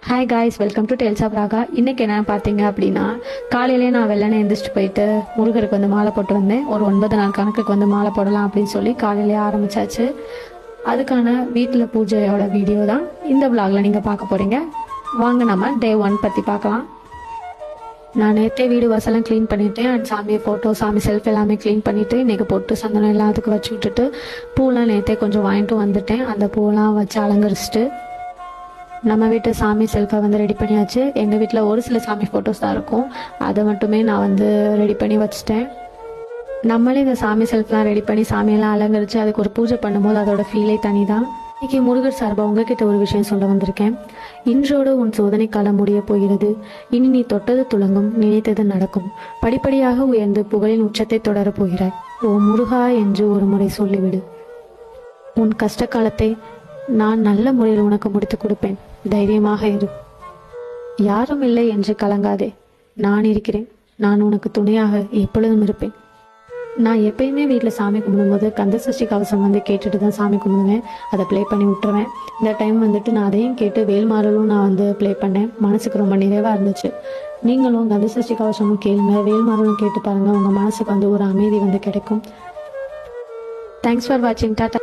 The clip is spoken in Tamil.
Hi guys, welcome to tales of Raga. இன்றைக்கி என்னென்னு பார்த்தீங்க அப்படின்னா, காலையிலே நான் வெள்ளனை எழுந்திரிச்சிட்டு போயிட்டு முருகருக்கு வந்து மாலை போட்டு வந்தேன். ஒரு 9 நாள் கணக்குக்கு வந்து மாலை போடலாம் அப்படின்னு சொல்லி காலையிலே ஆரம்பித்தாச்சு. அதுக்கான வீட்டில் பூஜையோட வீடியோ தான் இந்த விலாகில் நீங்கள் பார்க்க போகிறீங்க. வாங்க நம்ம டே 1 பற்றி பார்க்கலாம். நான் நேற்றே வீடு வாசலாம் க்ளீன் பண்ணிவிட்டேன். அண்ட் சாமியை ஃபோட்டோ, சாமி செல்ஃப் எல்லாமே க்ளீன் பண்ணிவிட்டு இன்றைக்கி பொட்டு சந்தனம் எல்லாத்துக்கும் வச்சு விட்டுட்டு பூலாம் நேற்றே கொஞ்சம் வாங்கிட்டு வந்துட்டேன். அந்த பூலாம் வச்சு அலங்கரிச்சிட்டு நம்ம வீட்டு சாமி செல்ஃபை வந்து ரெடி பண்ணியாச்சு. எங்கள் வீட்டில் ஒரு சில சாமி ஃபோட்டோஸ் தான் இருக்கும், அதை மட்டுமே நான் வந்து ரெடி பண்ணி வச்சுட்டேன். நம்மளே இந்த சாமி செல்ஃப்லாம் ரெடி பண்ணி சாமியெல்லாம் அலங்கரித்து அதுக்கு ஒரு பூஜை பண்ணும்போது அதோட ஃபீலே தனி தான். இன்றைக்கி முருகர் சார்பாக உங்ககிட்ட ஒரு விஷயம் சொல்ல வந்திருக்கேன். இன்றோடு உன் சோதனை காலம் முடிய போகிறது. இனி நீ தொட்டது துளங்கும், நினைத்தது நடக்கும். படிப்படியாக உயர்ந்து புகழின் உச்சத்தை தொடரப் போகிறாய். ஓ முருகா என்று ஒரு முறை சொல்லிவிடு. உன் கஷ்ட காலத்தை நான் நல்ல முறையில் உனக்கு முடித்து கொடுப்பேன். தைரியமாக இரு. யாரும் இல்லை என்று கலங்காதே. நான் இருக்கிறேன். நான் உனக்கு துணையாக எப்பொழுதும் இருப்பேன். நான் எப்பயுமே வீட்டில் சாமி கும்பிடும்போது கந்த சஷ்டி கவசம் வந்து கேட்டுட்டு தான் சாமி கும்பிடுவேன். அதை ப்ளே பண்ணி விட்டுருவேன். இந்த டைம் வந்துட்டு நான் அதையும் கேட்டு வேல்மாறலும் நான் வந்து ப்ளே பண்ணேன். மனசுக்கு ரொம்ப நிறைவாக இருந்துச்சு. நீங்களும் கந்த சஷ்டி கவசமும் கேளுங்க, வேல்மாறலும் கேட்டு பாருங்கள். உங்கள் மனசுக்கு வந்து ஒரு அமைதி வந்து கிடைக்கும். தேங்க்ஸ் ஃபார் வாட்சிங். டாட்டா.